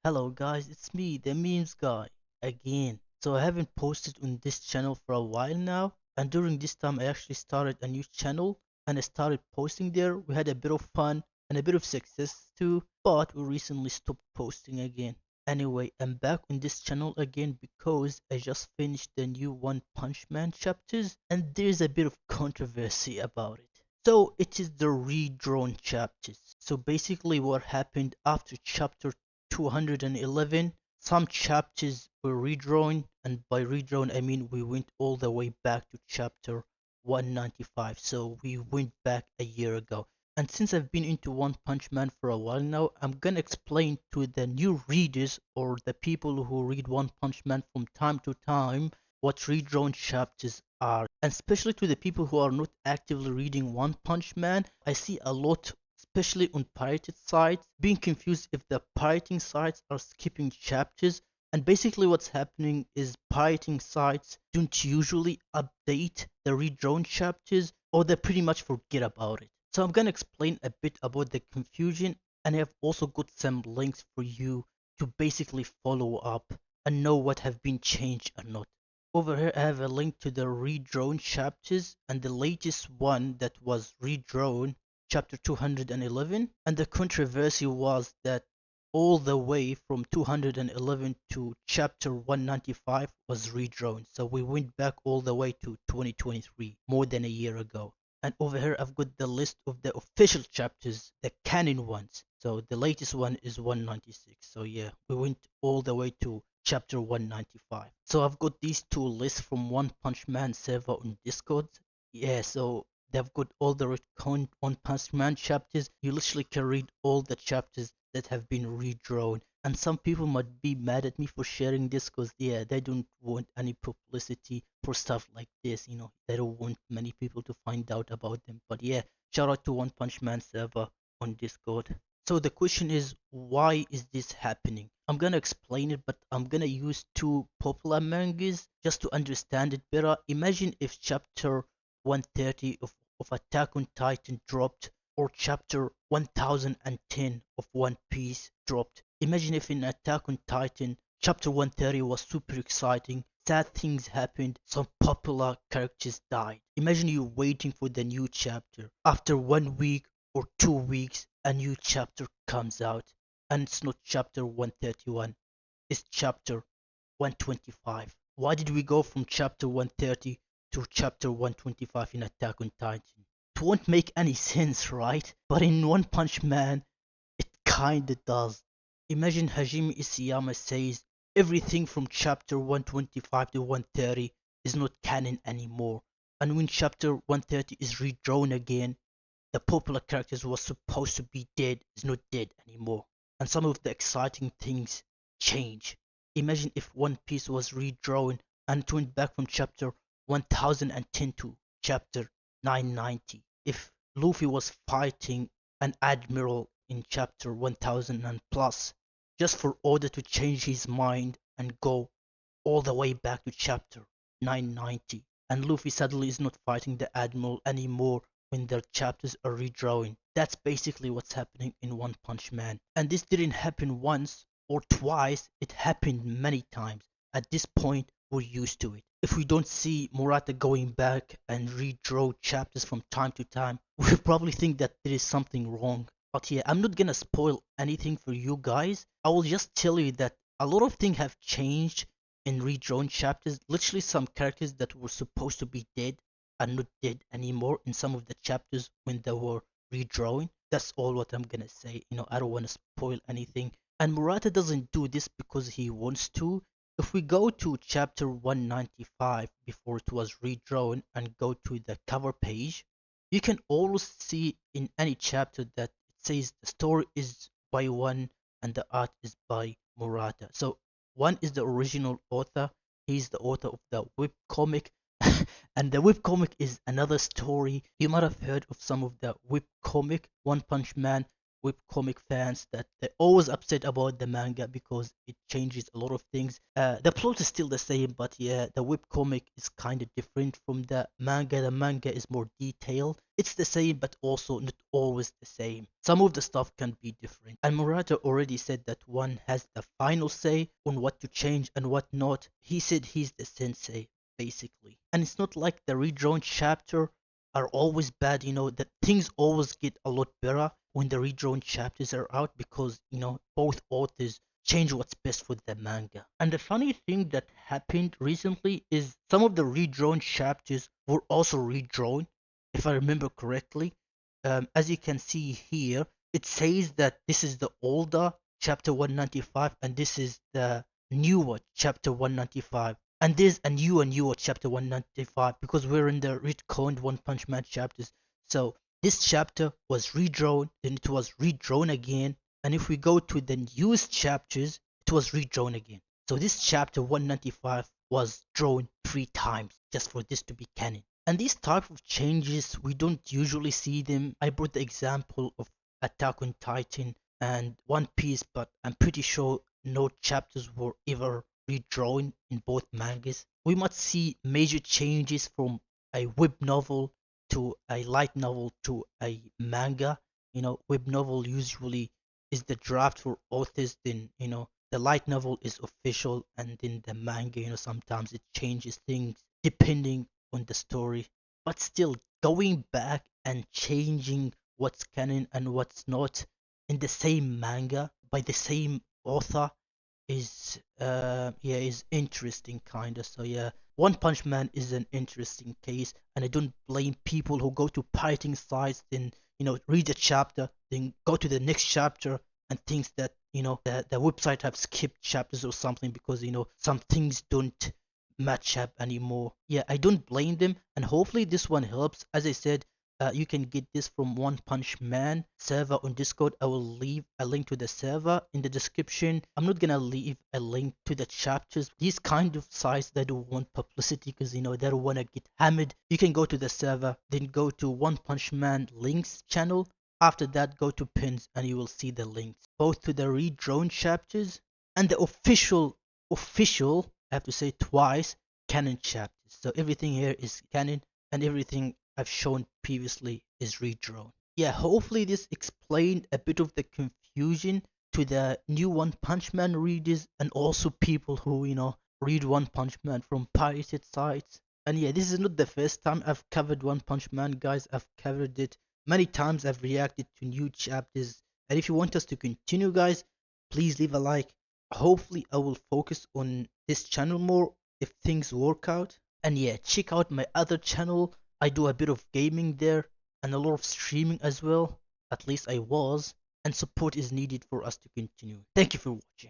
Hello guys, it's me, the memes guy, again. So I haven't posted on this channel for a while now, and during this time I actually started a new channel and I started posting there. We had a bit of fun and a bit of success too, but we recently stopped posting again. Anyway, I'm back on this channel again because I just finished the new One Punch Man chapters and there's a bit of controversy about it. So it is the redrawn chapters. So basically what happened after chapter 211, some chapters were redrawn, and by redrawn I mean we went all the way back to chapter 195. So we went back a year ago. And since I've been into One Punch Man for a while now, I'm gonna explain to the new readers or the people who read One Punch Man from time to time what redrawn chapters are. And especially to the people who are not actively reading One Punch Man, I see a lot, especially on pirated sites, being confused if the pirating sites are skipping chapters. And basically what's happening is pirating sites don't usually update the redrawn chapters, or they pretty much forget about it. So I'm gonna explain a bit about the confusion, and I have also got some links for you to basically follow up and know what have been changed or not. Over here I have a link to the redrawn chapters, and the latest one that was redrawn, chapter 211, and the controversy was that all the way from 211 to chapter 195 was redrawn. So we went back all the way to 2023, more than a year ago. And over here I've got the list of the official chapters, the canon ones. So the latest one is 196. So yeah, we went all the way to chapter 195. So I've got these two lists from One Punch Man server on Discord. Yeah, so they've got all the One Punch Man chapters. You literally can read all the chapters that have been redrawn. And some people might be mad at me for sharing this because, yeah, they don't want any publicity for stuff like this. They don't want many people to find out about them. But yeah, shout out to One Punch Man server on Discord. So the question is, why is this happening? I'm gonna explain it, but I'm gonna use two popular mangas just to understand it better. Imagine if chapter 130 of Attack on Titan dropped, or chapter 1010 of One Piece dropped. Imagine if in Attack on Titan, chapter 130 was super exciting, sad things happened, some popular characters died. Imagine you waiting for the new chapter. After 1 week or 2 weeks, a new chapter comes out, and it's not chapter 131, it's chapter 125. Why did we go from chapter 130 to chapter 125 in Attack on Titan? It won't make any sense, right? But in One Punch Man, it kinda does. Imagine Hajime Isayama says everything from chapter 125 to 130 is not canon anymore. And when chapter 130 is redrawn again, the popular characters who was supposed to be dead is not dead anymore. And some of the exciting things change. Imagine if One Piece was redrawn and it went back from chapter 1010 to chapter 990. If Luffy was fighting an admiral in chapter 1000 and plus, just for Oda to change his mind and go all the way back to chapter 990. And Luffy suddenly is not fighting the admiral anymore when their chapters are redrawing. That's basically what's happening in One Punch Man. And this didn't happen once or twice, it happened many times. At this point, we're used to it. If we don't see Murata going back and redraw chapters from time to time, we'll probably think that there is something wrong. But yeah, I'm not gonna spoil anything for you guys. I will just tell you that a lot of things have changed in redrawn chapters. Literally, some characters that were supposed to be dead are not dead anymore in some of the chapters when they were redrawing. That's all what I'm gonna say. I don't want to spoil anything. And Murata doesn't do this because he wants to. If we go to chapter 195 before it was redrawn and go to the cover page, you can always see in any chapter that it says the story is by one and the art is by Murata. So one is the original author. He's the author of the web comic, and the web comic is another story. You might have heard of some of the web comic One Punch Man. webcomic fans that they're always upset about the manga because it changes a lot of things. The plot is still the same, but yeah, the webcomic is kind of different from the manga. The manga is more detailed. It's the same, but also not always the same. Some of the stuff can be different. And Murata already said that one has the final say on what to change and what not. He said he's the sensei, basically. And it's not like the redrawn chapter are always bad, that things always get a lot better when the redrawn chapters are out because, both authors change what's best for the manga. And the funny thing that happened recently is some of the redrawn chapters were also redrawn, if I remember correctly. As you can see here, it says that this is the older chapter 195 and this is the newer chapter 195. And there's a newer chapter 195 because we're in the retconned One Punch Man chapters. So this chapter was redrawn, then it was redrawn again. And if we go to the newest chapters, it was redrawn again. So this chapter 195 was drawn 3 times just for this to be canon. And these type of changes, we don't usually see them. I brought the example of Attack on Titan and One Piece, but I'm pretty sure no chapters were ever redrawn in both mangas. We might see major changes from a web novel to a light novel to a manga. Web novel usually is the draft for authors, then, the light novel is official, and then the manga, sometimes it changes things depending on the story. But still, going back and changing what's canon and what's not in the same manga by the same author is interesting kinda. So yeah, One Punch Man is an interesting case, and I don't blame people who go to pirating sites, then read a chapter, then go to the next chapter and thinks that the website have skipped chapters or something because some things don't match up anymore. Yeah, I don't blame them, and hopefully this one helps. As I said, you can get this from One Punch Man server on Discord. I will leave a link to the server in the description. I'm not gonna leave a link to the chapters. These kind of sites, they don't want publicity because they don't wanna get hammered. You can go to the server, then go to One Punch Man links channel. After that, go to pins and you will see the links both to the redrawn chapters and the official, I have to say twice, canon chapters. So everything here is canon and everything I've shown previously is redrawn. Yeah, hopefully this explained a bit of the confusion to the new One Punch Man readers and also people who, read One Punch Man from pirated sites. And yeah, this is not the first time I've covered One Punch Man, guys. I've covered it many times. I've reacted to new chapters. And if you want us to continue, guys, please leave a like. Hopefully, I will focus on this channel more if things work out. And yeah, check out my other channel. I do a bit of gaming there and a lot of streaming as well. At least I was. And support is needed for us to continue. Thank you for watching.